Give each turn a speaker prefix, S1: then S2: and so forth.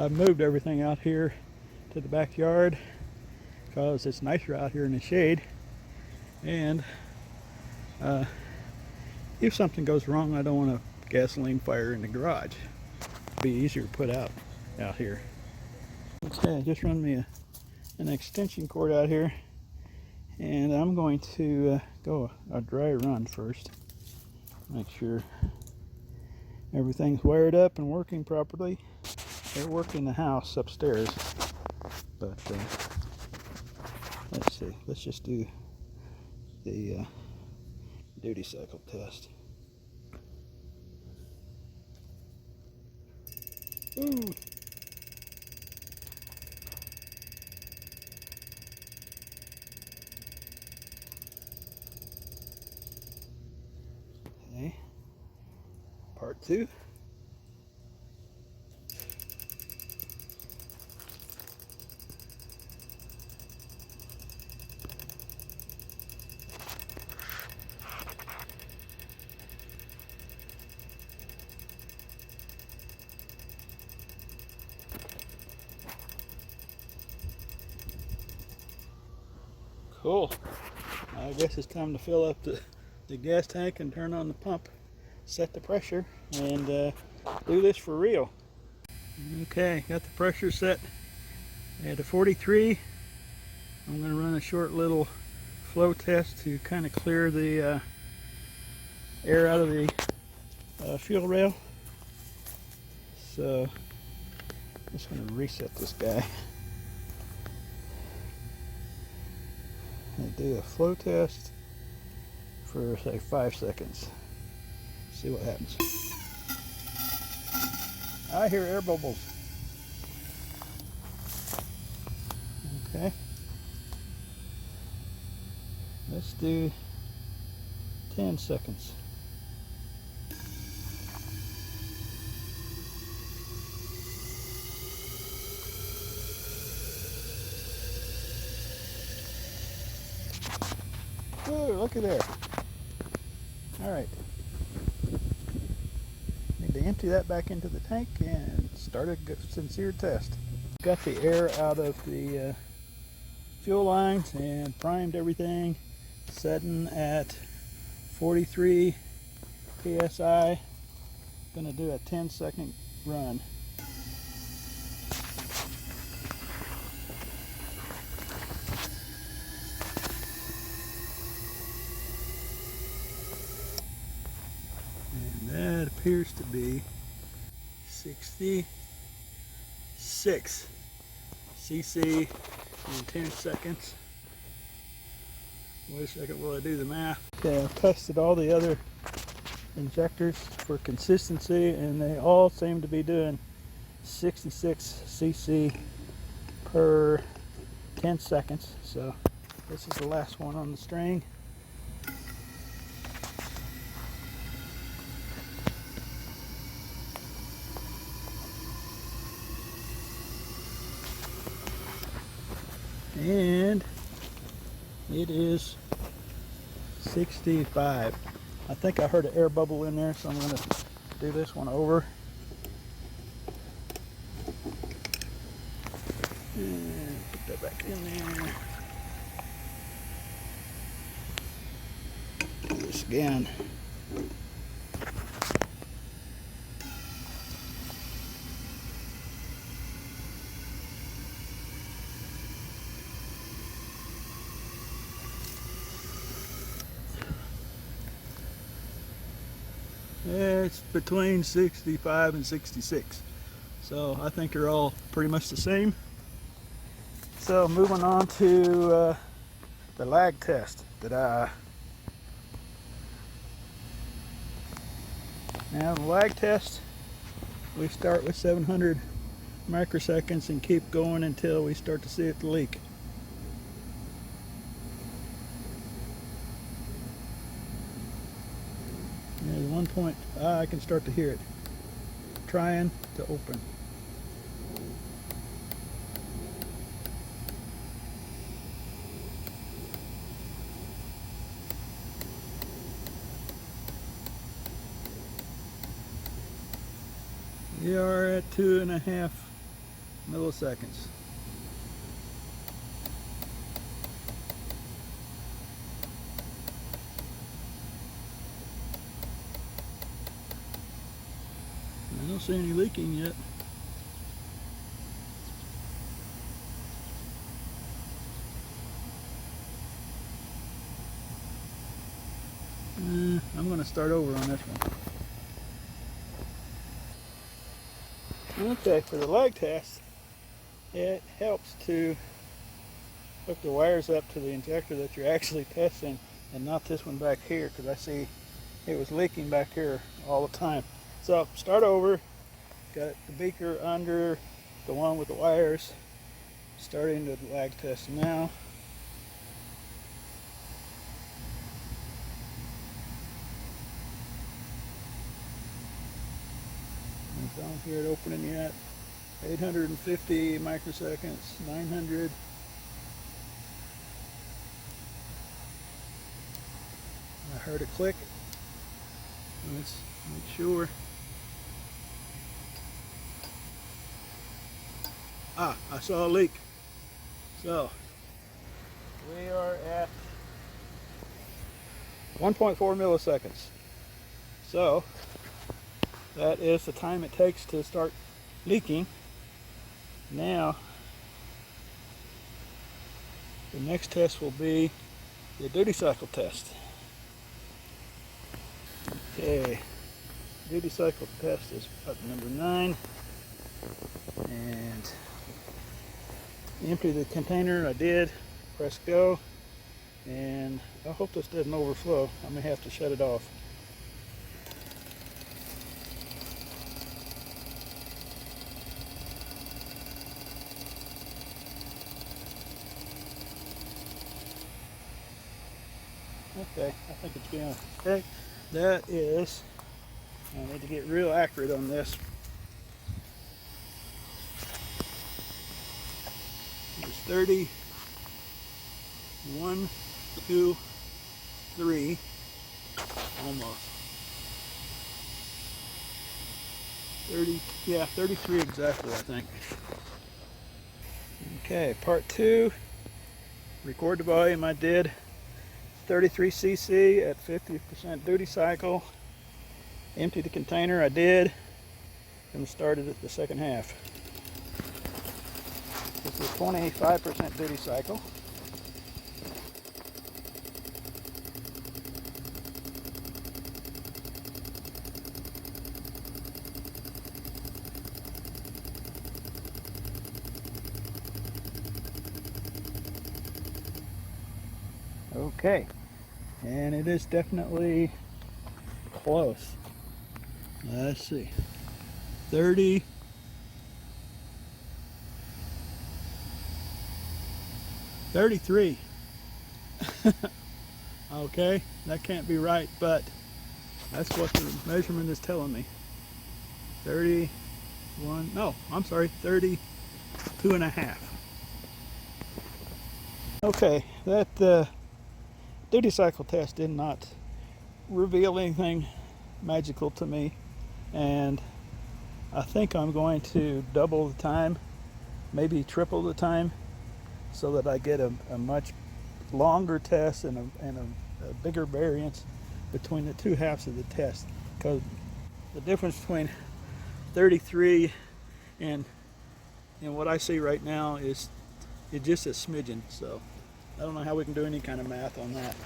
S1: I've moved everything out here to the backyard because it's nicer out here in the shade, and if something goes wrong, I don't want a gasoline fire in the garage. It'd be easier to put out here. Okay, I just run me an extension cord out here, and I'm going to go a dry run first. Make sure everything's wired up and working properly. They work in the house upstairs, but let's see. Let's just do the duty cycle test. Ooh. Okay. Part 2. Cool. I guess it's time to fill up the gas tank and turn on the pump, set the pressure, and do this for real. Okay, got the pressure set at a 43. I'm going to run a short little flow test to kind of clear the air out of the fuel rail. So I'm just going to reset this guy. And do a flow test for say 5 seconds. See what happens. I hear air bubbles. Okay. Let's do 10 seconds. Ooh, looky there. Alright. Need to empty that back into the tank and start a sincere test. Got the air out of the fuel lines and primed everything, setting at 43 psi. Gonna do a 10-second run. That appears to be 66 cc in 10 seconds. Wait a second while I do the math. Okay, I've tested all the other injectors for consistency, and they all seem to be doing 66 cc per 10 seconds. So this is the last one on the string. And it is 65. I think I heard an air bubble in there, so I'm going to do this one over. And put that back in there. Do this again. It's between 65 and 66. So I think they're all pretty much the same. So moving on to the lag test. Now the lag test, we start with 700 microseconds and keep going until we start to see it leak. There's 1 point. I can start to hear it trying to open. We are at 2.5 milliseconds. I don't see any leaking yet. I'm going to start over on this one. Okay, for the lag test, it helps to hook the wires up to the injector that you're actually testing and not this one back here, because I see it was leaking back here all the time. So start over, got the beaker under the one with the wires, starting the lag test now. I don't hear it opening yet. 850 microseconds, 900. I heard a click. Let's make sure. Ah, I saw a leak. So we are at 1.4 milliseconds. So that is the time it takes to start leaking. Now the next test will be the duty cycle test. Okay, duty cycle test is button number 9, and empty the container. I did. Press go, and I hope this doesn't overflow. I may have to shut it off. Okay, I think it's going okay. That is, I need to get real accurate on this. It's 30, 1, 2, 3, almost. 30, yeah, 33 exactly, I think. Okay, part 2, record the volume. I did 33 cc at 50% duty cycle. Empty the container. I did, and started at the second half. This is 25% duty cycle. Okay, and it is definitely close. Let's see, 30, 33. Okay, that can't be right, but that's what the measurement is telling me. 31, no, I'm sorry, 32 and a half. Okay, that duty cycle test did not reveal anything magical to me, and I think I'm going to double the time, maybe triple the time, so that I get a much longer test and a bigger variance between the two halves of the test, because the difference between 33 and what I see right now is just a smidgen. So I don't know how we can do any kind of math on that.